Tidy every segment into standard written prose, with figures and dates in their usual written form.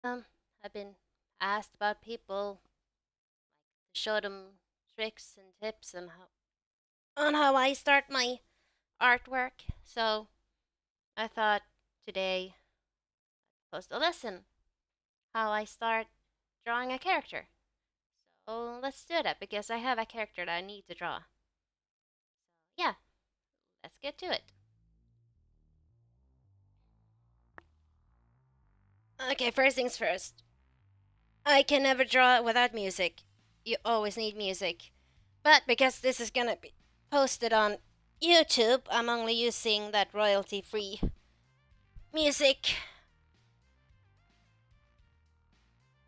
Um, I've been asked about people to show them tricks and tips on how I start my artwork. So I thought today I'd post a lesson how I start drawing a character. So let's do that because I have a character that I need to draw. Yeah, let's get to it. Okay, first things first. I can never draw without music. You always need music. But because this is gonna be posted on YouTube, I'm only using that royalty free music.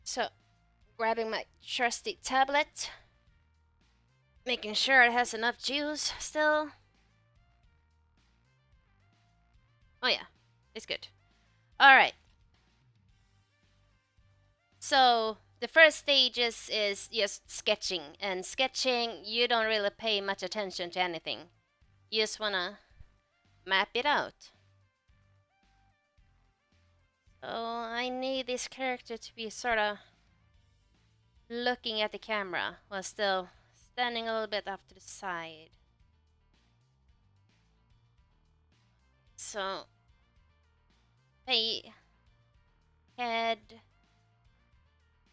So, grabbing my trusty tablet, making sure it has enough juice still. Oh, yeah, it's good. Alright, so the first stages is just sketching, and sketching, you don't really pay much attention to anything. You just wanna map it out. So I need this character to be sort of looking at the camera while still standing a little bit off to the side. So, pay head.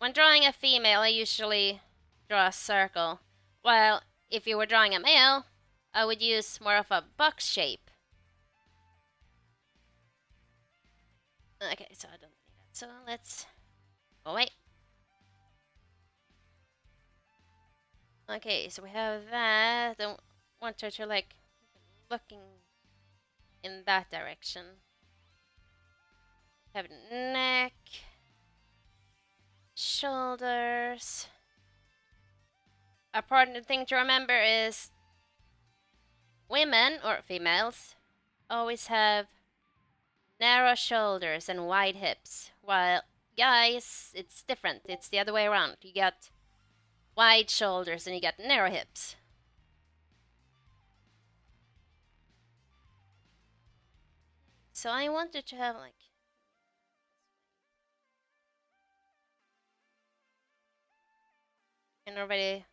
When drawing a female, I usually draw a circle, while if you were drawing a male, I would use more of a box shape. Okay, so I don't need that. So let's. Oh, wait. Okay, so we have that. Don't want her to like looking in that direction. Have neck, shoulders. A important thing to remember is women or females always have narrow shoulders and wide hips, while guys, it's different. It's the other way around. You got wide shoulders and you got narrow hips. So I wanted to have like can already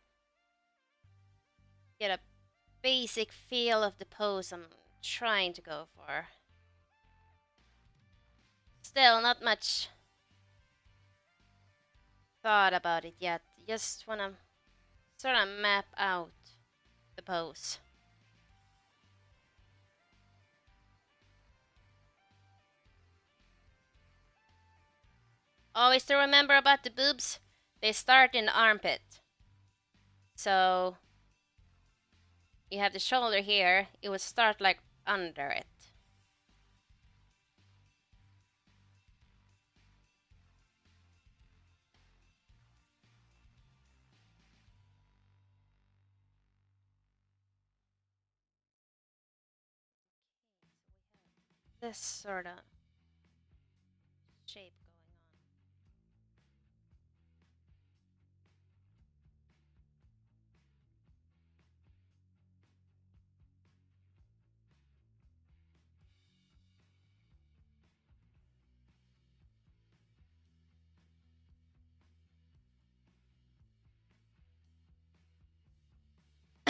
get a basic feel of the pose I'm trying to go for. Still not much thought about it yet. Just wanna sort of map out the pose. Always to remember about the boobs, they start in the armpit. So you have the shoulder here, it would start like under it. This sort of shape going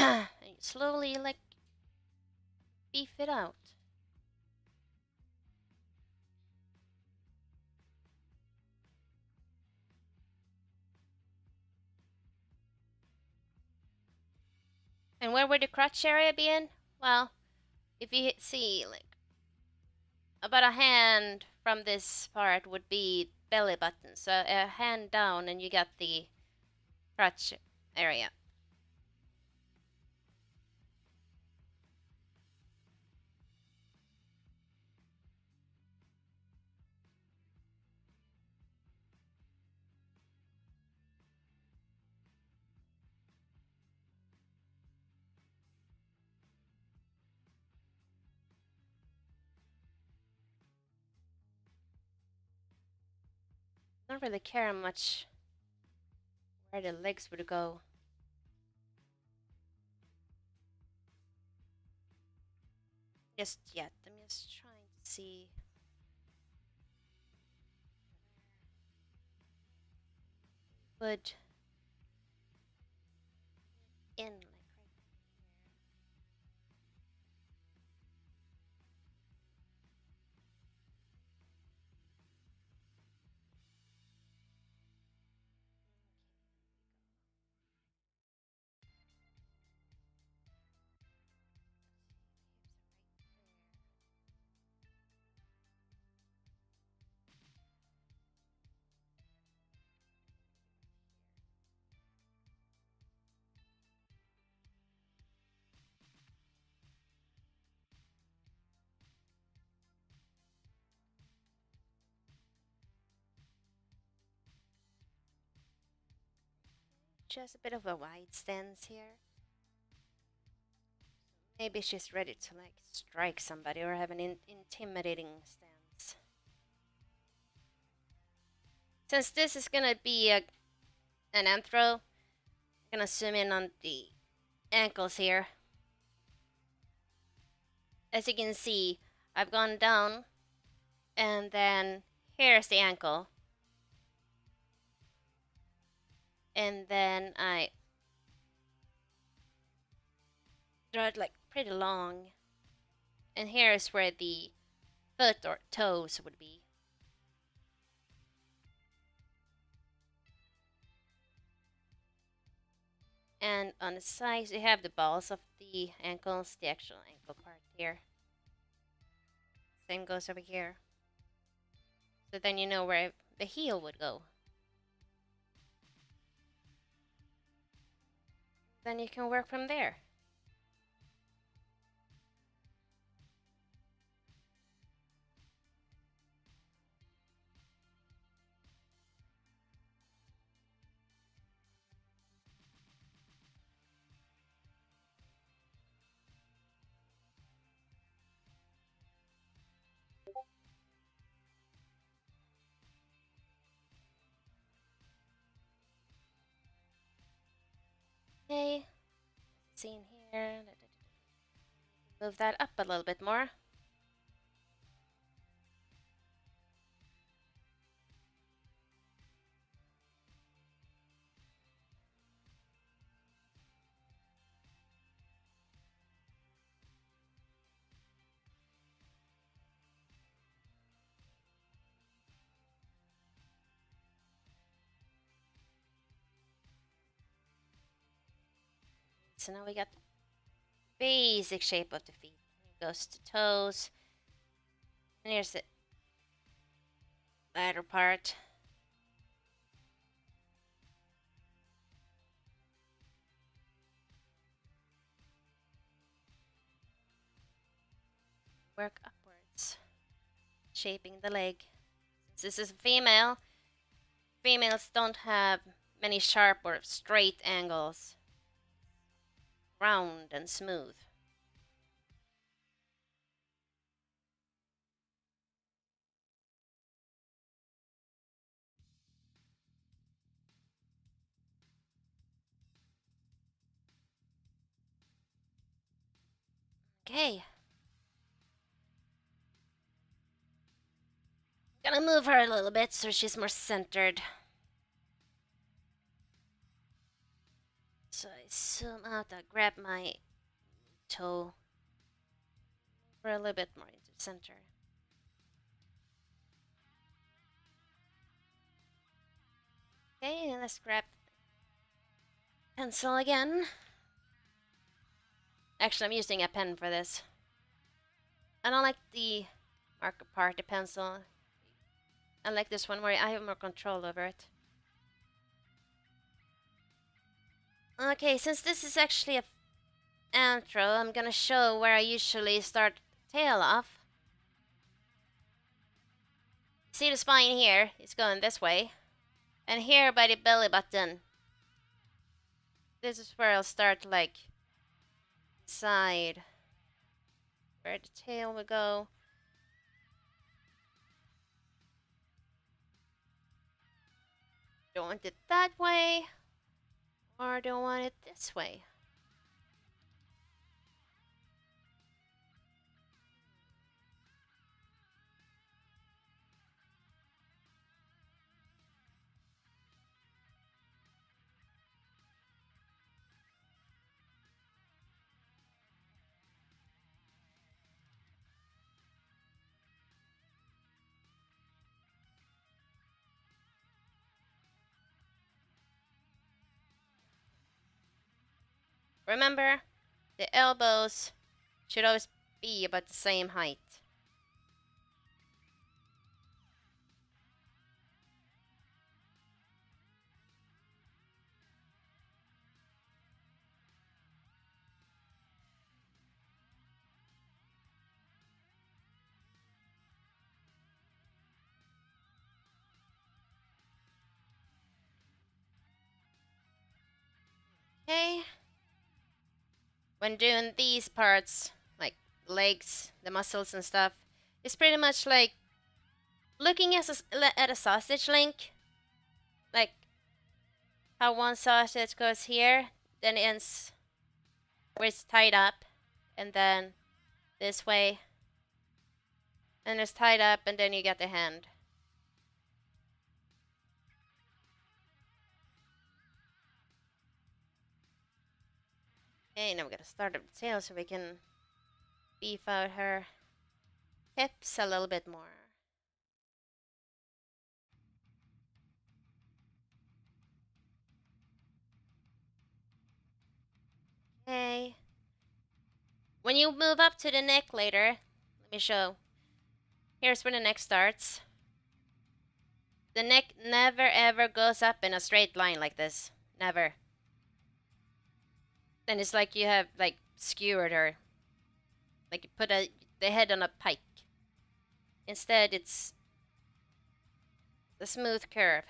on. And you slowly like beef it out. And where would the crotch area be in? Well, if you see like about a hand from this part would be belly button. So a hand down and you got the crotch area. Don't really care much where the legs would go. Just yet. I'm just trying to see. would in like right. Just a bit of a wide stance here. Maybe she's ready to like strike somebody or have an intimidating stance. Since this is gonna be an anthro, I'm gonna zoom in on the ankles here. As you can see, I've gone down and then here's the ankle. And then I draw it like pretty long. And here's where the foot or toes would be. And on the sides, you have the balls of the ankles, the actual ankle part here. Same goes over here. So then you know where the heel would go. Then you can work from there. Okay, scene here. Move that up a little bit more. So now we got the basic shape of the feet. It goes to toes. And here's the latter part. Work upwards, shaping the leg. Since this is a female, females don't have many sharp or straight angles. Round and smooth. Okay. Gonna move her a little bit so she's more centered. So I zoom out, I grab my toe for a little bit more into center. Okay, and let's grab pencil again. Actually, I'm using a pen for this. I don't like the marker part, the pencil. I like this one where I have more control over it. Okay, since this is actually a anthro, I'm gonna show where I usually start tail off. See the spine here? It's going this way. And here by the belly button. This is where I'll start like side. Where the tail will go. Don't want it that way. Or don't want it this way. Remember, the elbows should always be about the same height. Okay? When doing these parts, like legs, the muscles and stuff, it's pretty much like looking at a sausage link. Like how one sausage goes here, then it ends where it's tied up, and then this way, and it's tied up, and then you get the hand. Okay, now we're gonna start at the tail so we can beef out her hips a little bit more. Okay. When you move up to the neck later, let me show. Here's where the neck starts. The neck never ever goes up in a straight line like this. Never. Then it's like you have like skewered her. Like you put the head on a pike. Instead, it's the smooth curve.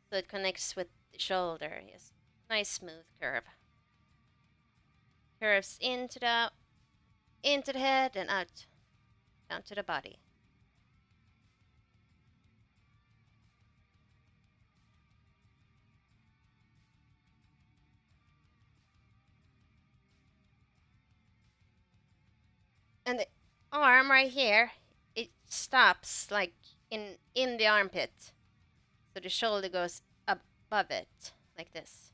So it connects with the shoulder. Yes. Nice smooth curve. Curves into the head and out down to the body. And the arm right here, it stops like in the armpit. So the shoulder goes above it like this.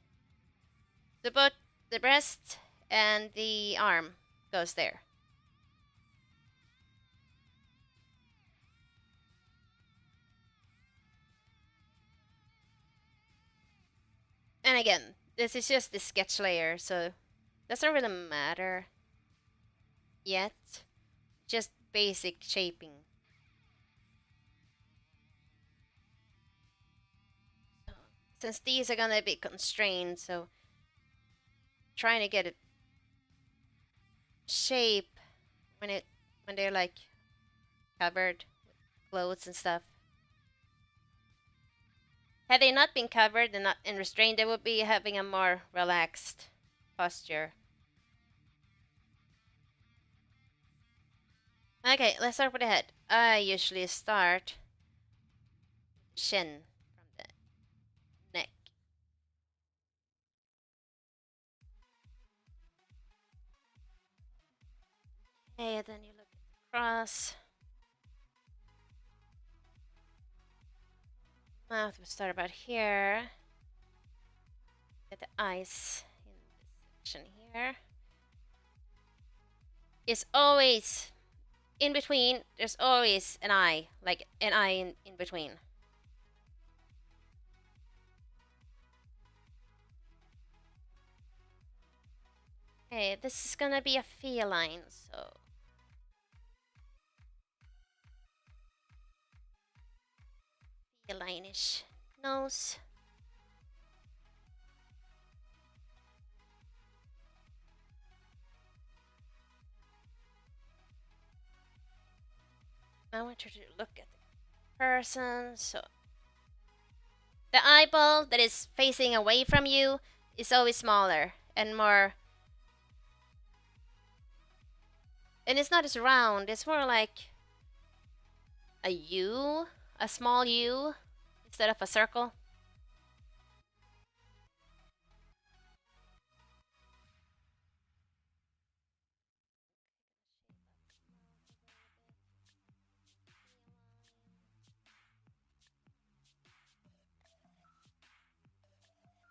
So both the breast and the arm goes there. And again, this is just the sketch layer, so doesn't really matter yet. Just basic shaping. Since these are gonna be constrained, so trying to get it shape when they're like covered with clothes and stuff. Had they not been covered and not and restrained, they would be having a more relaxed posture. Okay, let's start with the head. I usually start shin from the neck. Okay, and then you look across. Mouth will start about here. Get the eyes in this section here. It's always in between. There's always an eye, like an eye in between. Okay, this is gonna be a feline, so feline-ish nose. I want you to look at the person, so the eyeball that is facing away from you is always smaller and more, and it's not as round, it's more like a U, a small U, instead of a circle.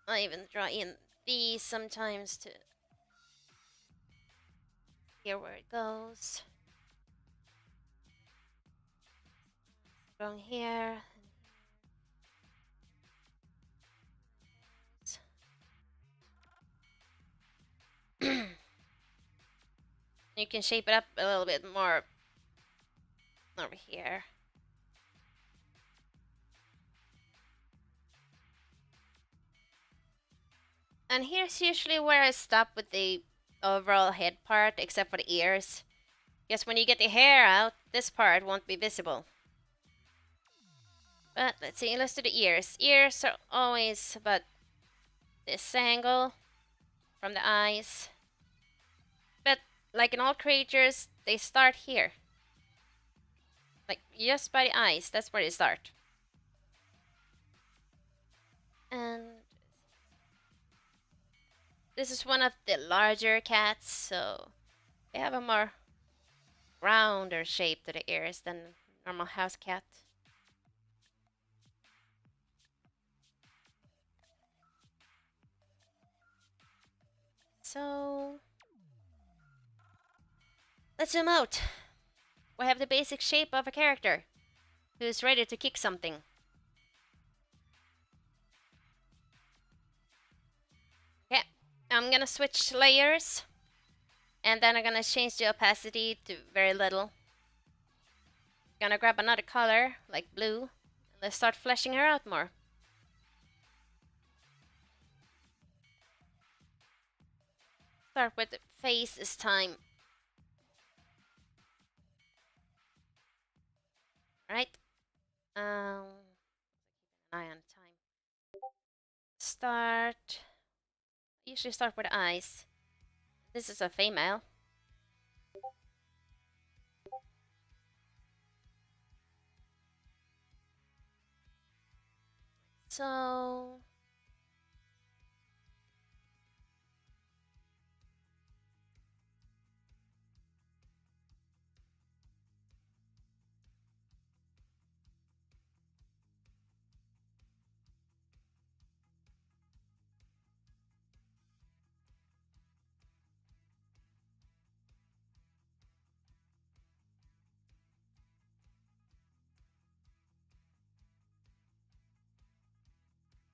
I even draw in these sometimes to hear where it goes. From here. You can shape it up a little bit more over here. And here's usually where I stop with the overall head part, except for the ears. Because when you get the hair out, this part won't be visible. But let's see, let's do the ears. Ears are always about this angle from the eyes. But like in all creatures, they start here. Like just by the eyes, that's where they start. And this is one of the larger cats, so they have a more rounder shape to the ears than normal house cat. So let's zoom out. We have the basic shape of a character who's ready to kick something. Okay, I'm gonna switch layers, and then I'm gonna change the opacity to very little. Gonna grab another color, like blue, and let's start fleshing her out more. Start with the face this time. Right? An eye on time. Start. Usually start with the eyes. This is a female. So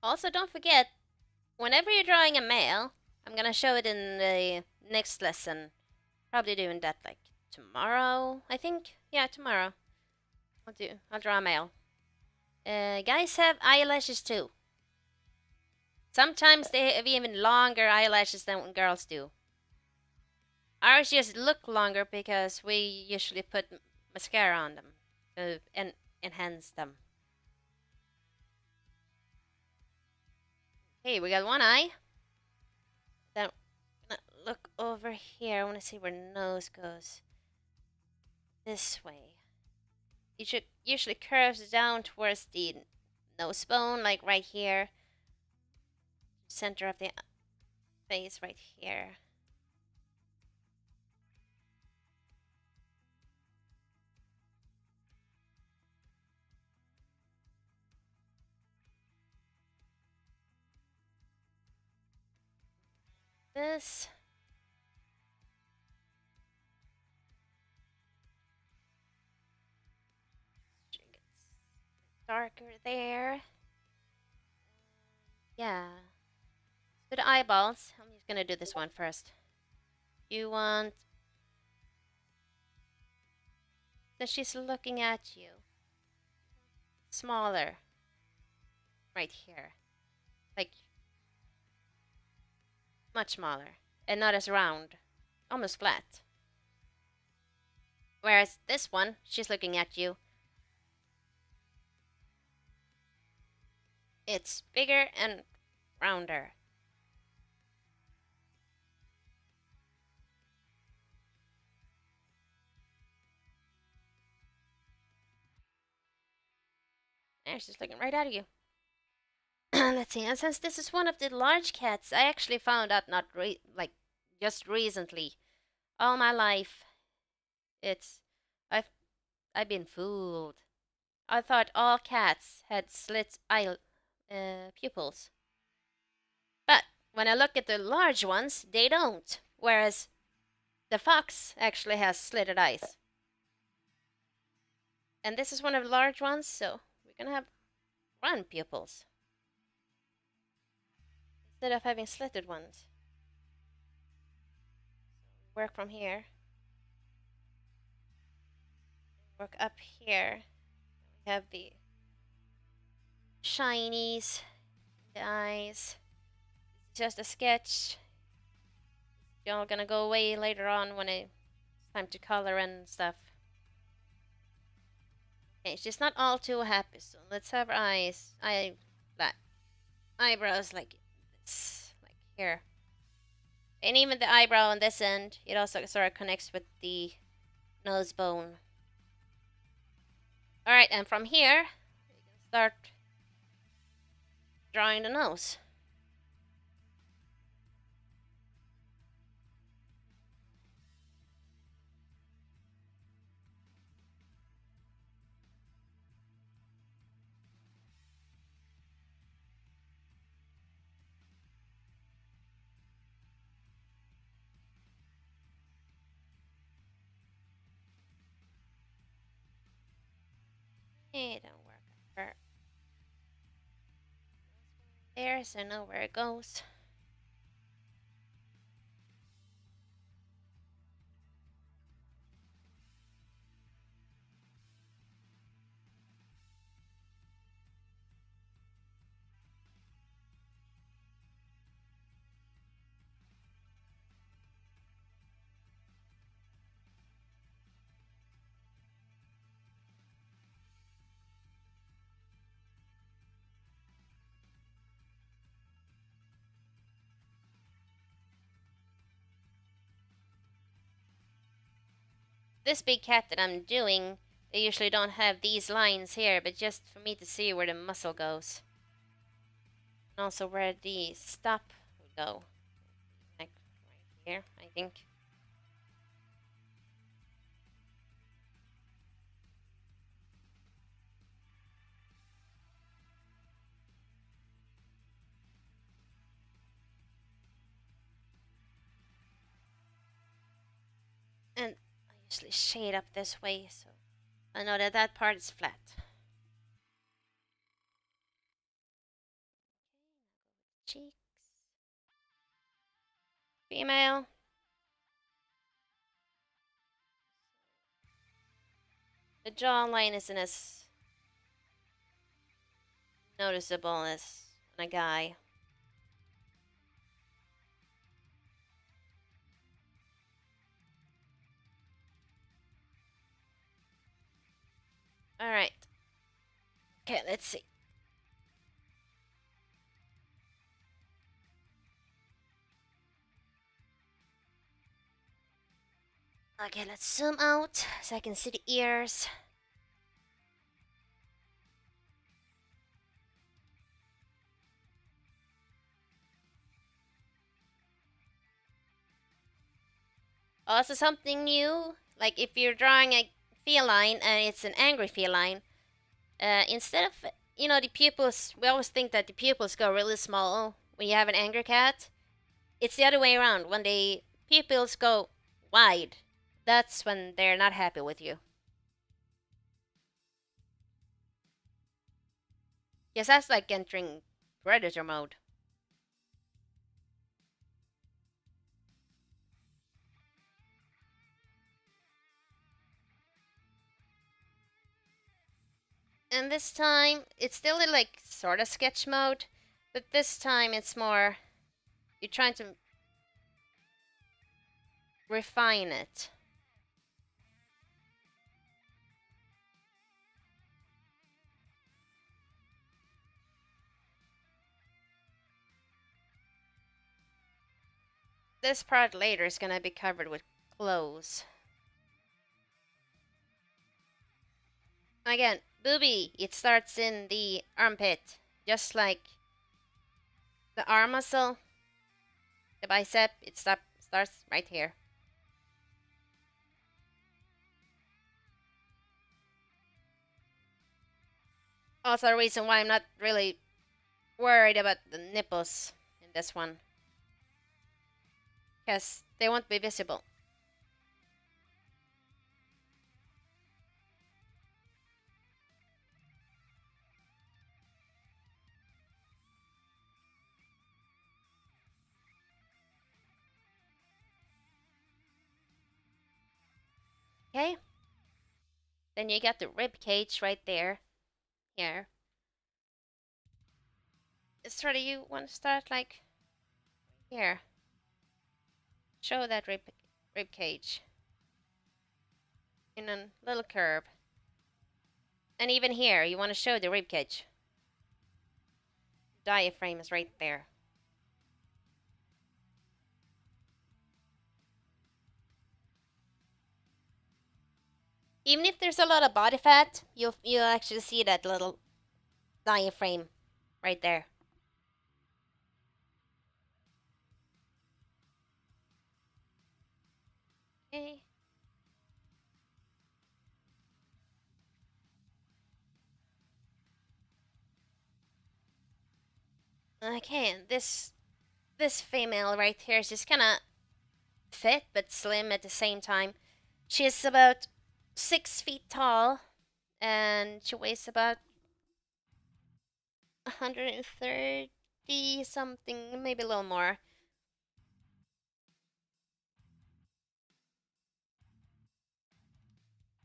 also don't forget, whenever you're drawing a male, I'm gonna show it in the next lesson. Probably doing that like tomorrow, I think. Yeah, tomorrow. I'll draw a male. Guys have eyelashes too. Sometimes they have even longer eyelashes than girls do. Ours just look longer because we usually put mascara on them and enhance them. Hey, we got one eye. Then I'm gonna look over here. I want to see where nose goes. This way. It should usually curves down towards the nose bone, like right here. Center of the face, right here. This. Darker there. Yeah. So the eyeballs. I'm just gonna do this one first. You want. So she's looking at you. Smaller. Right here. Like. Much smaller. And not as round. Almost flat. Whereas this one, she's looking at you. It's bigger and rounder. And she's looking right at you. Let's see. And since this is one of the large cats, I actually found out not like just recently. All my life, it's I've I've been fooled. I thought all cats had slit eye pupils, but when I look at the large ones, they don't. Whereas the fox actually has slitted eyes, and this is one of the large ones, so we're gonna have round pupils instead of having slitted ones. work from here. Work up here. We have the shinies, the eyes. It's just a sketch. It's all gonna go away later on when it's time to color and stuff. Okay, she's not all too happy, so let's have her eyebrows like this, like here. And even the eyebrow on this end, it also sort of connects with the nose bone. Alright, and from here, we can start drawing the nose. It don't work for there, so I know where it goes. This big cat that I'm doing, they usually don't have these lines here, but just for me to see where the muscle goes. And also where the stop would go. Like right here, I think. And I usually shade up this way, so I know that that part is flat. Cheeks. Female. The jawline isn't as noticeable as on a guy. Alright. Okay, let's see. Okay, let's zoom out so I can see the ears. Also something new, like if you're drawing a feline and it's an angry feline, instead of, the pupils, we always think that the pupils go really small when you have an angry cat. It's the other way around. When the pupils go wide, that's when they're not happy with you. Yes, that's like entering predator mode. And this time, it's still in like sort of sketch mode, but this time it's more, you're trying to refine it. This part later is gonna be covered with clothes. Again, booby, it starts in the armpit, just like the arm muscle, the bicep, starts right here. Also, a reason why I'm not really worried about the nipples in this one, because they won't be visible. Okay. Then you got the rib cage right there. Here. Sort of you want to start like here. Show that rib cage in a little curve. And even here, you want to show the rib cage. Diaphragm is right there. Even if there's a lot of body fat, you'll actually see that little diaphragm right there. Okay. Okay, and this female right here is just kind of fit but slim at the same time. She's about 6 feet tall, and she weighs about 130 something, maybe a little more.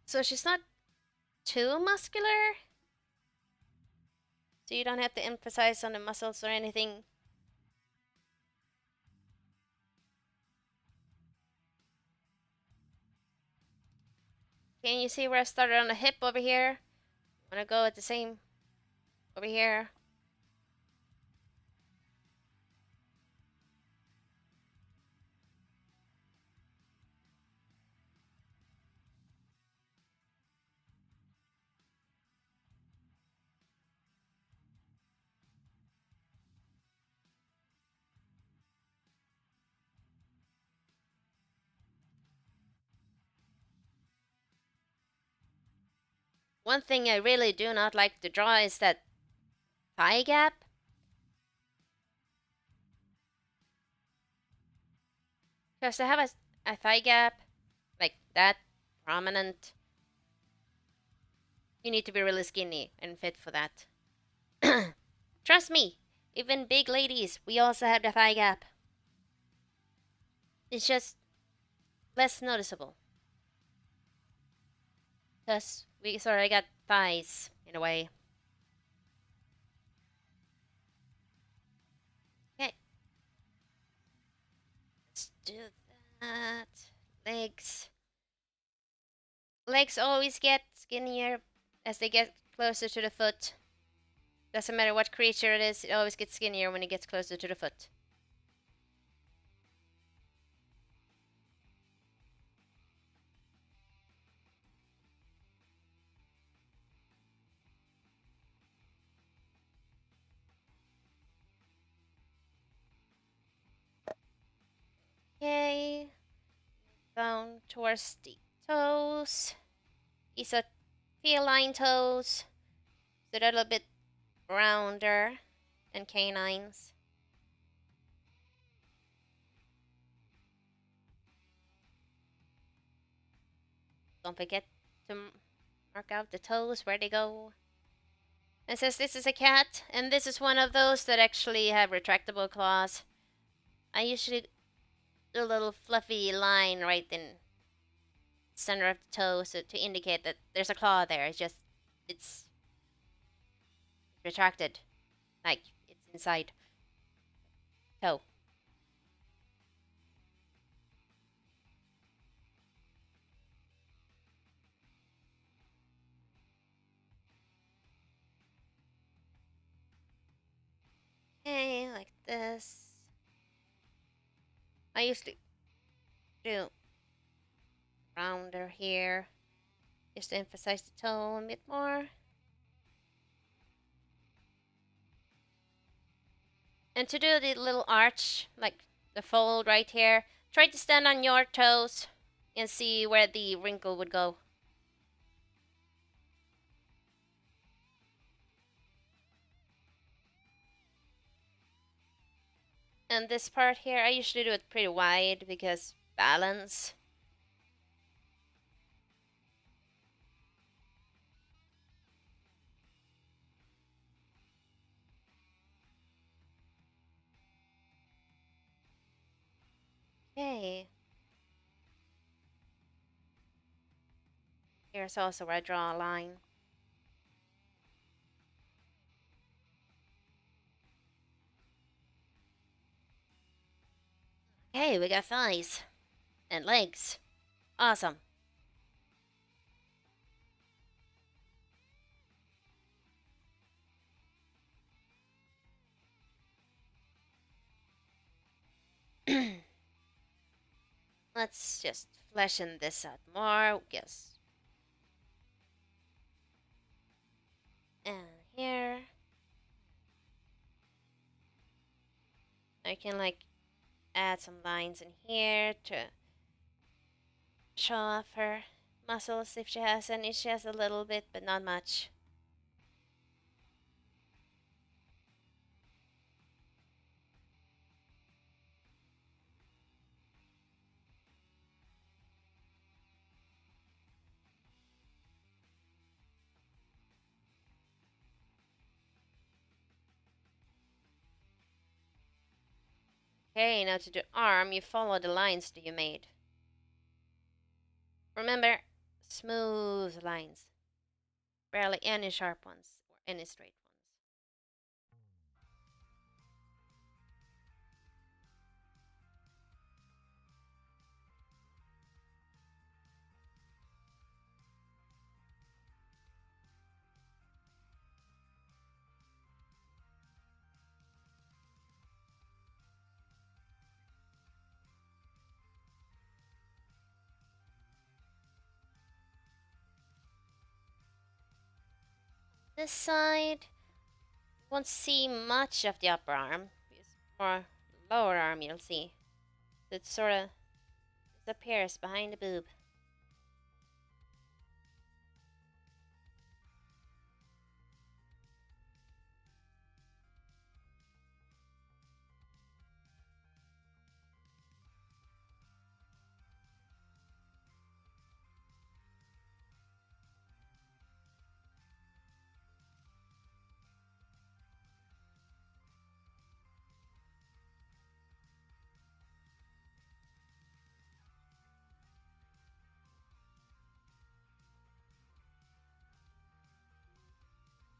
So she's not too muscular, so you don't have to emphasize on the muscles or anything. Can you see where I started on the hip over here? I'm gonna go at the same over here. One thing I really do not like to draw is that thigh gap. Because to have a thigh gap like that prominent, you need to be really skinny and fit for that. Trust me, even big ladies, we also have the thigh gap. It's just less noticeable. Because we sort of got thighs in a way. Okay, let's do that. Legs. Legs always get skinnier as they get closer to the foot. Doesn't matter what creature it is, it always gets skinnier when it gets closer to the foot. Okay, down towards the toes. These are feline toes, so they're a little bit rounder than canines. Don't forget to mark out the toes, where they go. It says this is a cat, and this is one of those that actually have retractable claws. I usually do a little fluffy line right in center of the toe so to indicate that there's a claw there. It's retracted, like it's inside toe. Okay, like this. I usually do rounder here, just to emphasize the toe a bit more. And to do the little arch, like the fold right here, try to stand on your toes and see where the wrinkle would go. And this part here, I usually do it pretty wide because balance. Okay. Here's also where I draw a line. Okay, we got thighs and legs. Awesome. Let's just fleschen this out more. Yes. And here. I can like add some lines in here to show off her muscles if she has any. She has a little bit, but not much. Okay, now to the arm, you follow the lines that you made. Remember, smooth lines. Barely any sharp ones or any straight ones. This side won't see much of the upper arm. It's more lower arm you'll see. It sort of disappears behind the boob.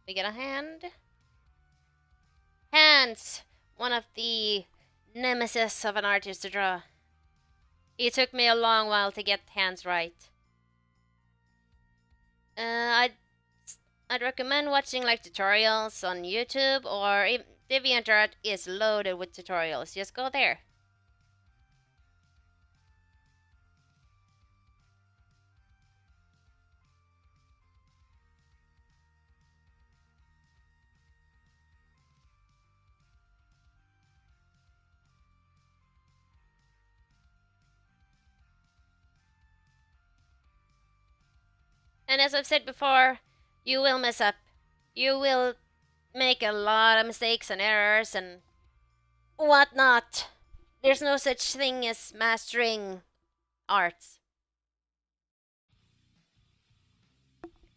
We get a hand. Hands! One of the nemesis of an artist to draw. It took me a long while to get hands right. I'd recommend watching like tutorials on YouTube, or if DeviantArt is loaded with tutorials. Just go there. And as I've said before, you will mess up. You will make a lot of mistakes and errors and whatnot. There's no such thing as mastering arts.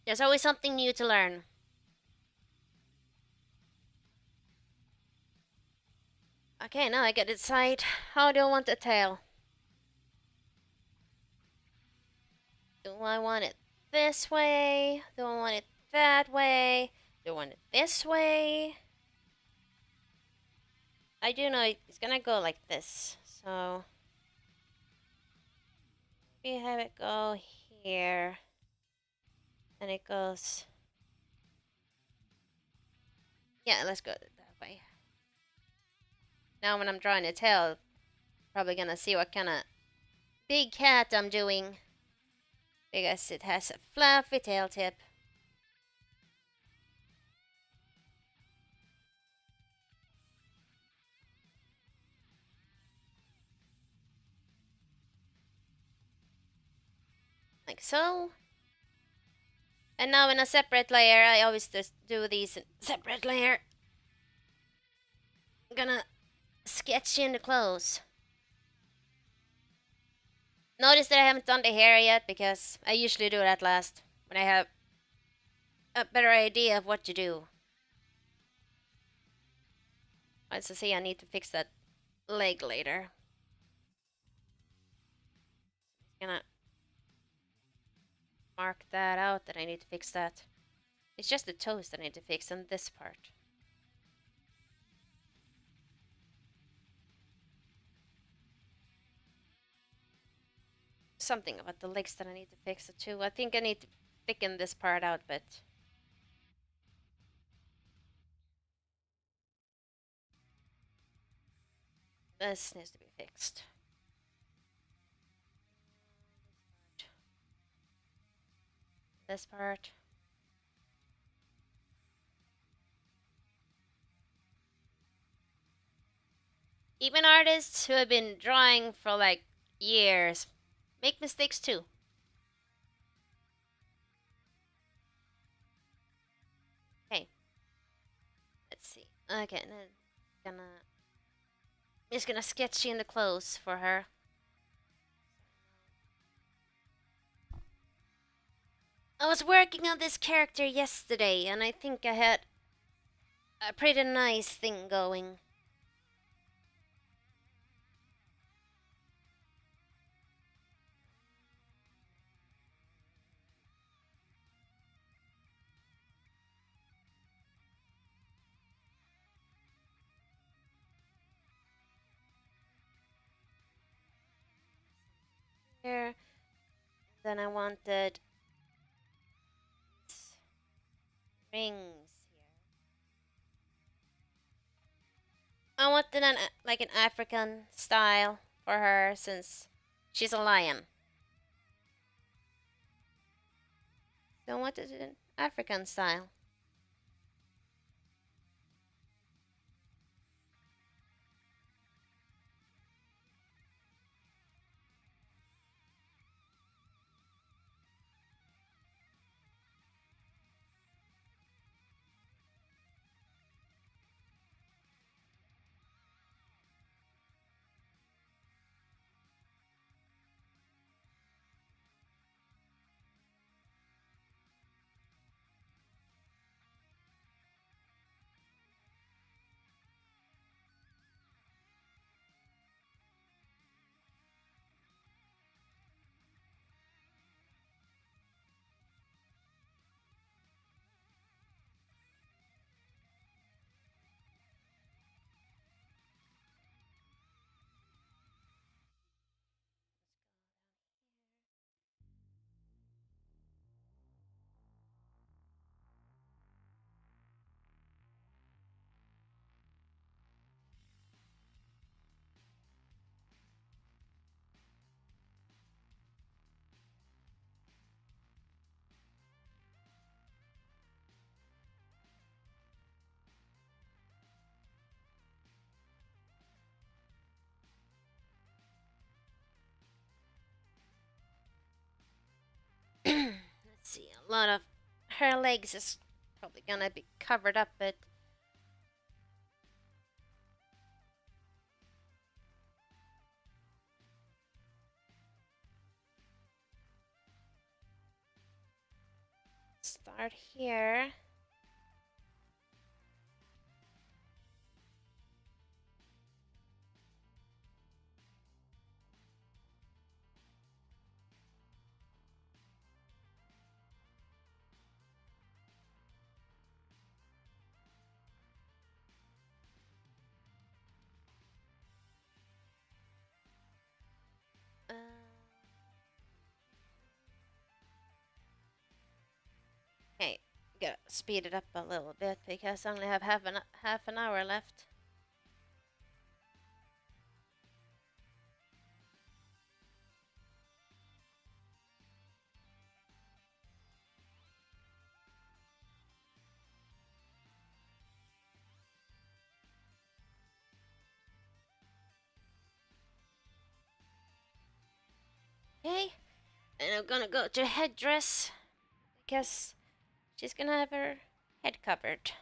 There's always something new to learn. Okay, now I get to decide how do I want the tail. Do I want it this way? Do I want it that way? Do I want it this way? I do know it's gonna go like this, so we have it go here, and it goes. Yeah, let's go that way. Now when I'm drawing a tail, probably gonna see what kind of big cat I'm doing, because it has a fluffy tail tip. Like so. And now in a separate layer, I always just do these in separate layer. I'm gonna sketch in the clothes. Notice that I haven't done the hair yet, because I usually do that last, when I have a better idea of what to do. Let's see, I need to fix that leg later. Gonna mark that out that I need to fix that. It's just the toes that I need to fix on this part. Something about the legs that I need to fix it too. I think I need to thicken this part out, but this needs to be fixed. This part. Even artists who have been drawing for like years make mistakes too. Okay, let's see. Okay, gonna just gonna sketch in the clothes for her. I was working on this character yesterday, and I think I had a pretty nice thing going. Here, then I wanted rings here. I wanted like an African style for her since she's a lion. So I wanted an African style. Let's see, a lot of her legs is probably gonna be covered up, but start here. Uh, okay, gotta speed it up a little bit because I only have half an hour left. Okay, and I'm gonna go to Headdress because she's gonna have her head covered.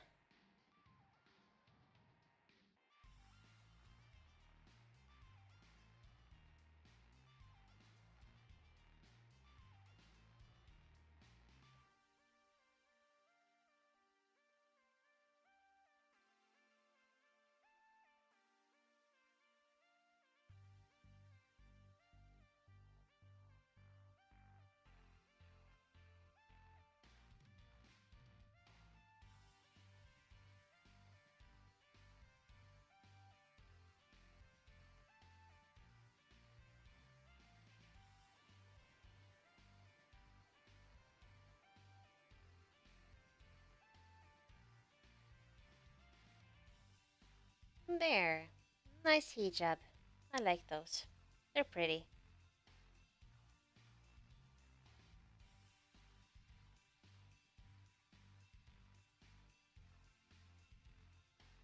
There. Nice hijab. I like those. They're pretty.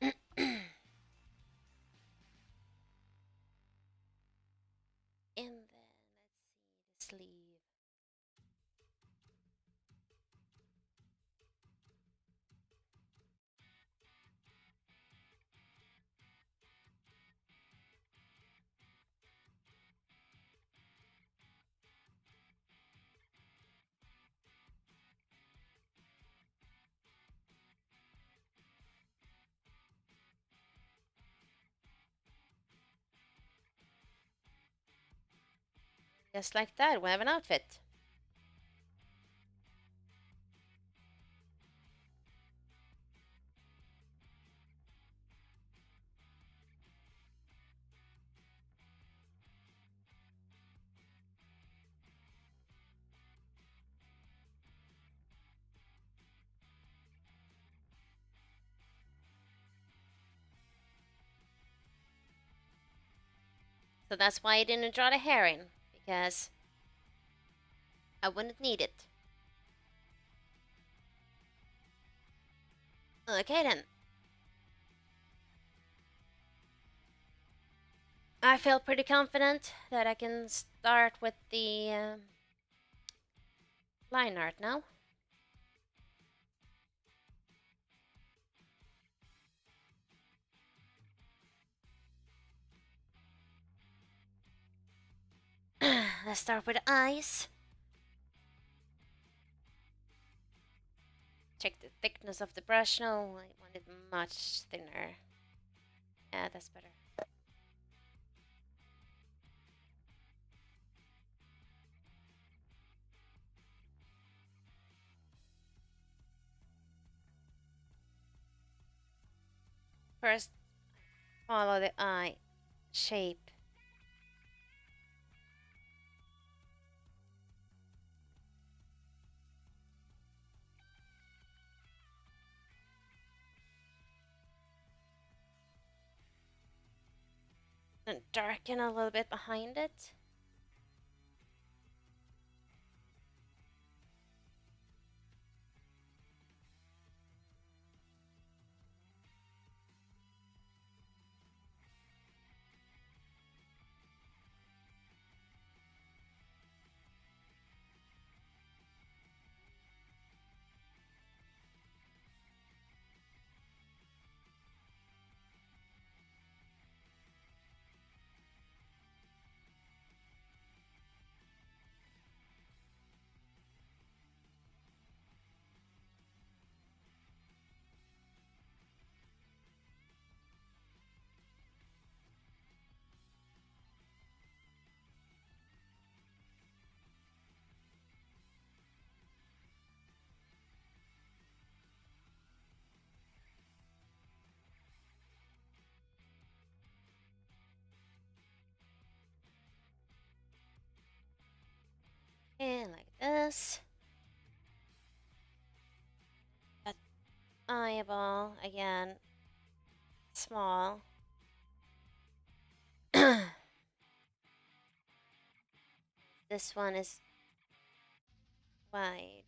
And then let's see the sleeve. Just like that, we have an outfit. So that's why I didn't draw the hair in, because I wouldn't need it. Okay then. I feel pretty confident that I can start with the line art now. Let's start with the eyes. Check the thickness of the brush. No, I want it much thinner. Yeah, that's better. First, follow the eye shape. And darken a little bit behind it. And like this. That eyeball, again, small. This one is wide.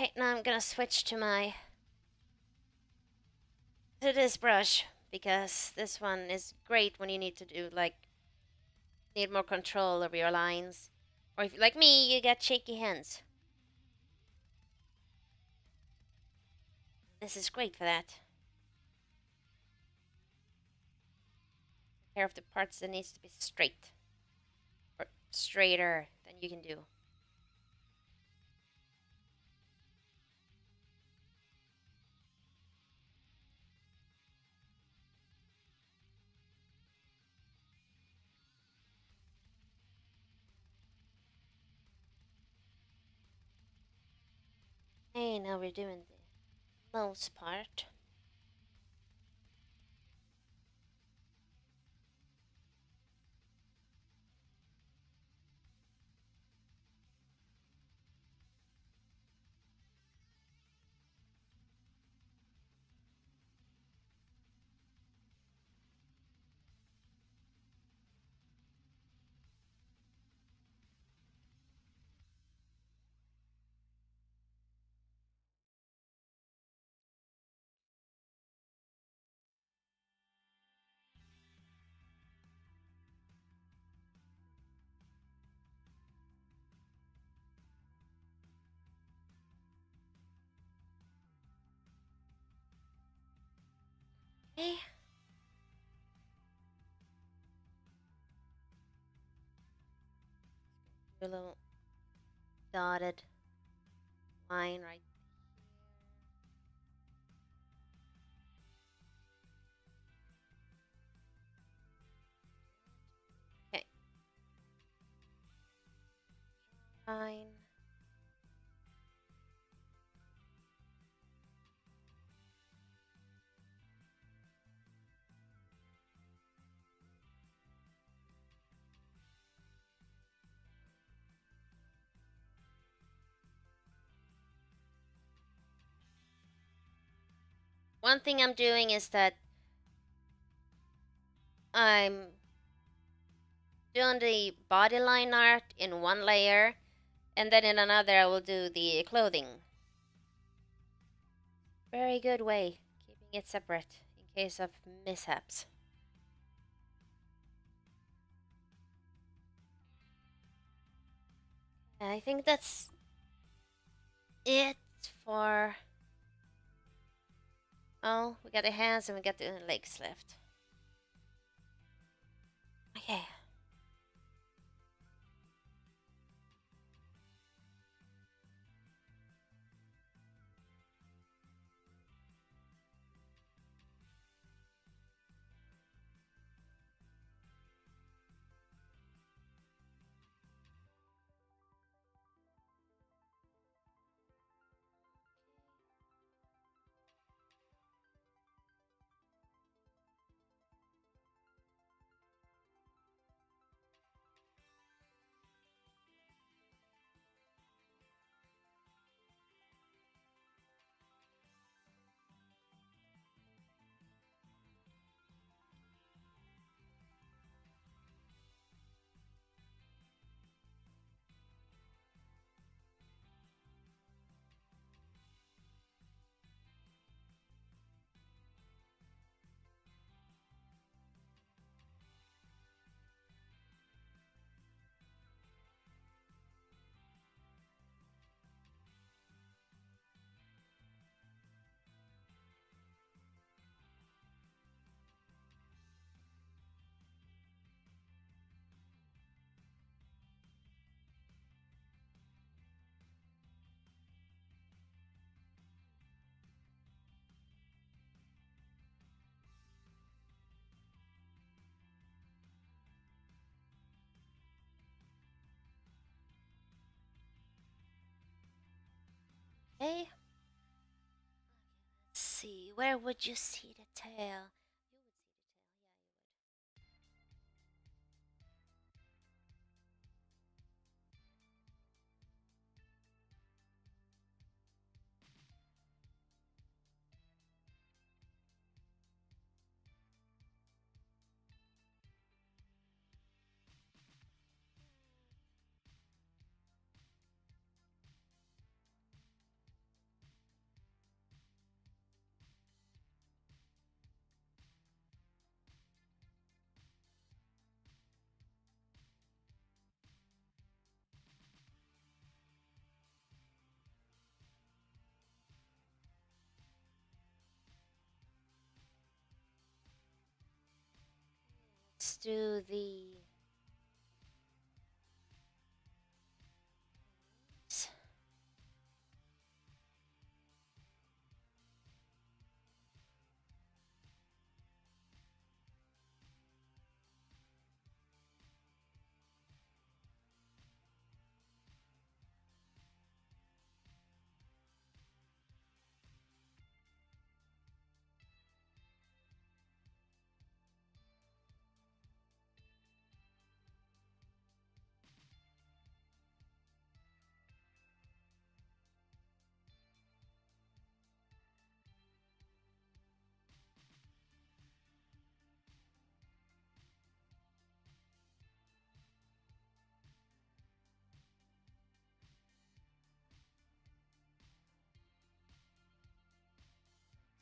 Okay, now I'm gonna switch to this brush, because this one is great when you need to do like need more control over your lines, or if like me, you get shaky hands. This is great for that. Care of the parts that needs to be straight or straighter than you can do. Hey, now we're doing the nose part. Okay. Do a little dotted line right. Okay. Line. One thing I'm doing is that I'm doing the body line art in one layer, and then in another I will do the clothing. Very good way, keeping it separate in case of mishaps. I think that's it for... Oh, we got the hands and we got the legs left. Okay. Okay. Let's see. Where would you see the tail? Let's do the...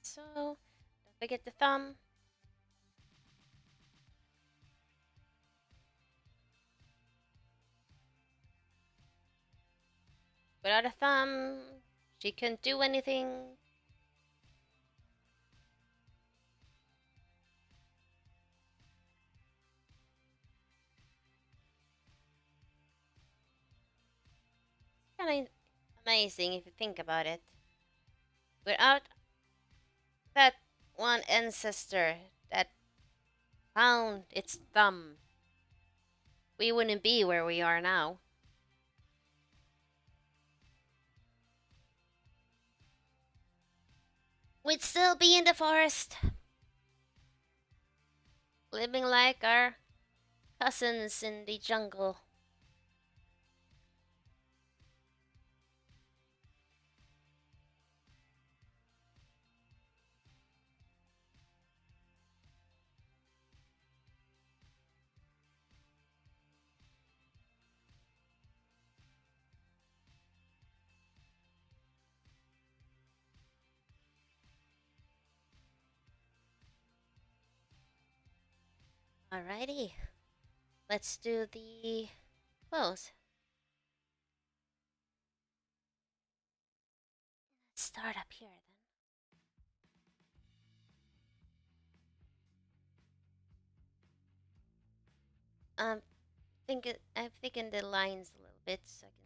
So, don't forget the thumb. Without a thumb, she couldn't do anything. kind of amazing if you think about it. Without that one ancestor that found its thumb, we wouldn't be where we are now. We'd still be in the forest, living like our cousins in the jungle. Alrighty, let's do the pose. Let's start up here then. I'm thinking the lines a little bit so I can see.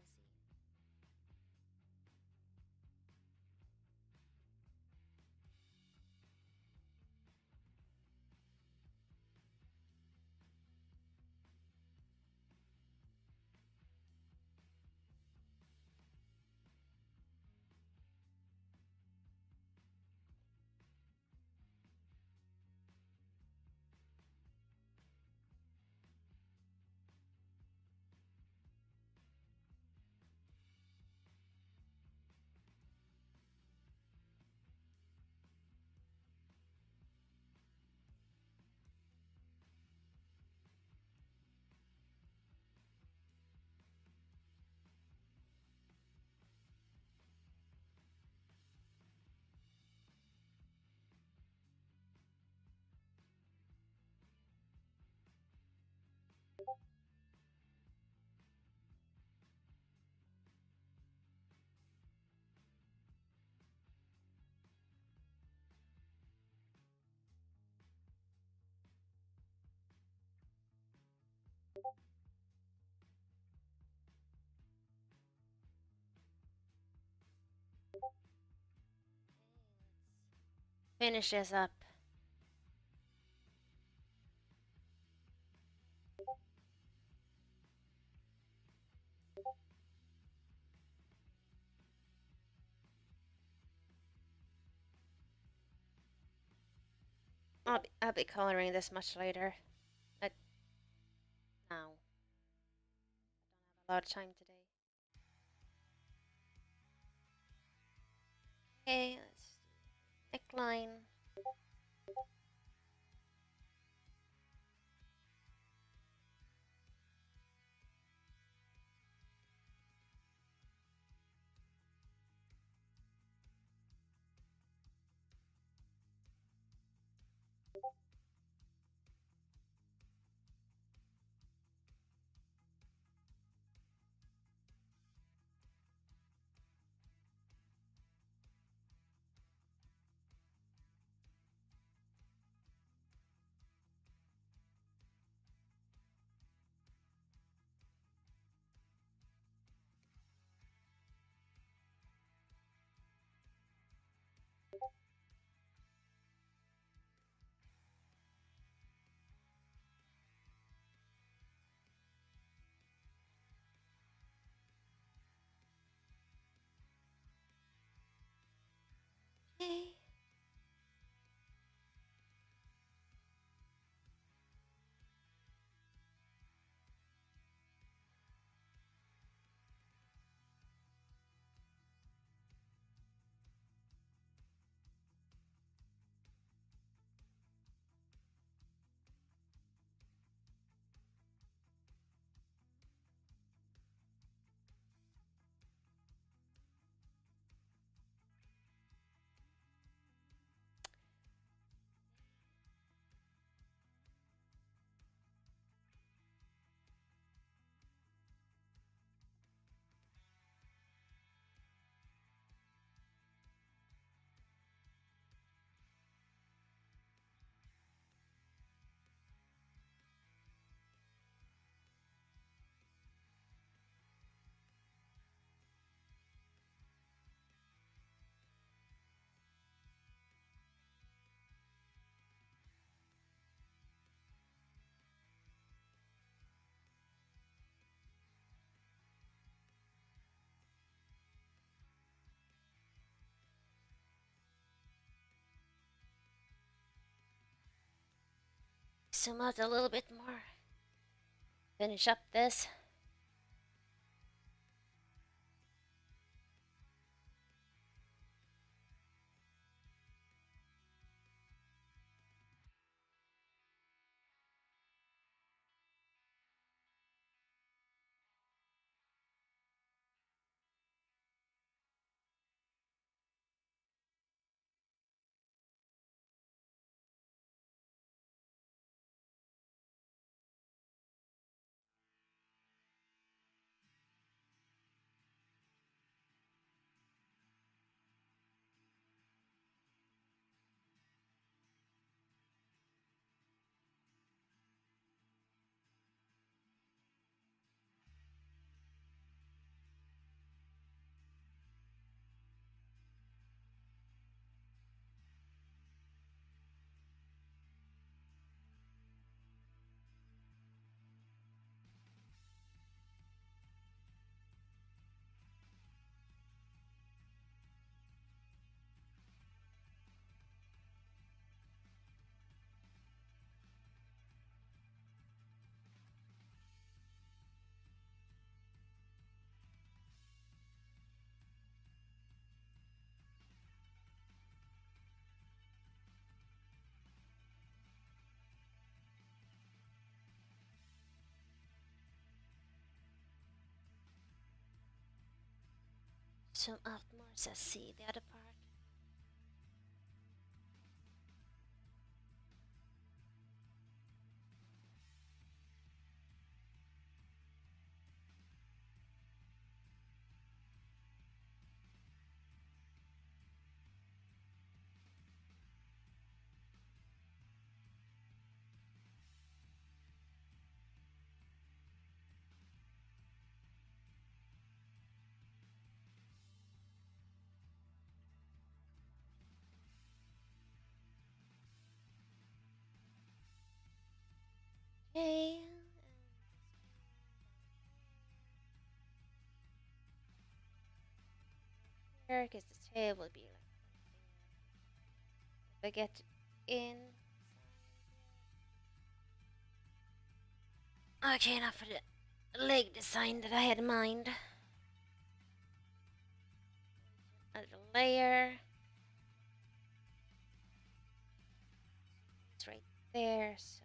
Finish this up. I'll be coloring this much later. But now, I don't have a lot of time today. Okay, let's neckline. Okay. zoom out a little bit more. Finish up this. Zoom out more so I see the other part. Okay. Here, because the tail will be like if I get in. Okay, enough for the leg design that I had in mind. Another layer. It's right there, so.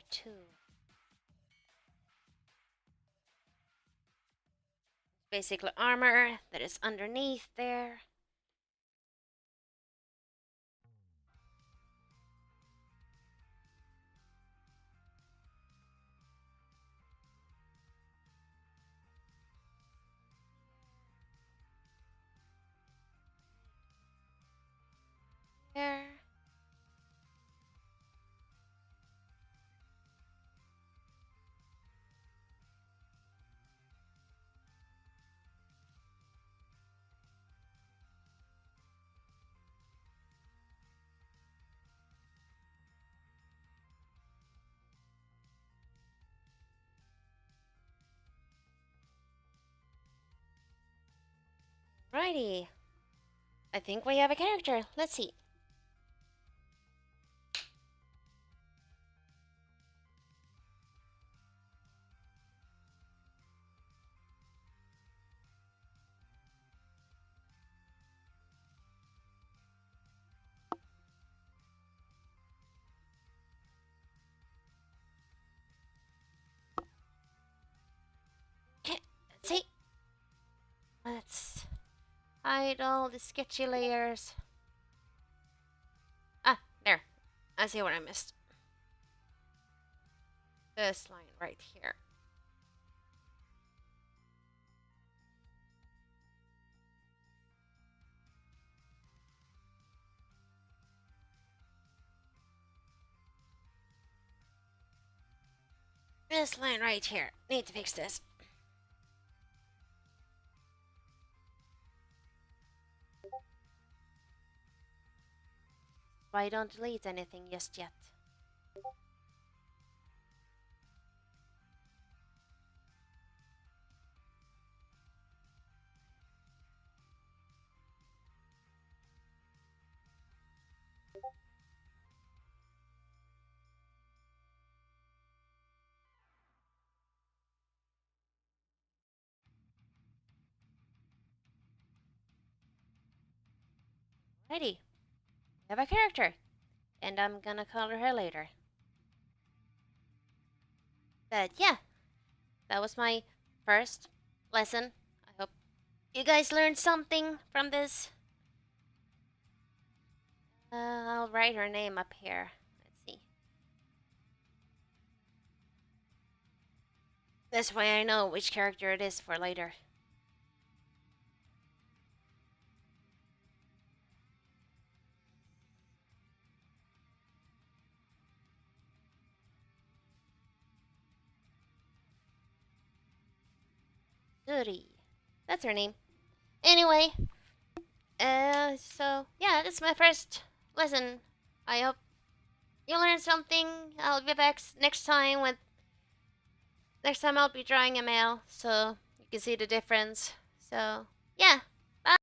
two. Basically armor that is underneath there. There. Righty. I think we have a character. Let's see. Okay, let's see. Let's hide all the sketchy layers. Ah, there. I see what I missed. This line right here. This line right here. Need to fix this. Why don't delete anything just yet? Ready. We have a character. And I'm gonna color her later. But yeah, that was my first lesson. I hope you guys learned something from this. I'll write her name up here. Let's see. This way I know which character it is for later. Suri. That's her name. Anyway, so yeah, this is my first lesson. I hope you learned something. I'll be back next time with. Next time I'll be drawing a male, so you can see the difference. So yeah,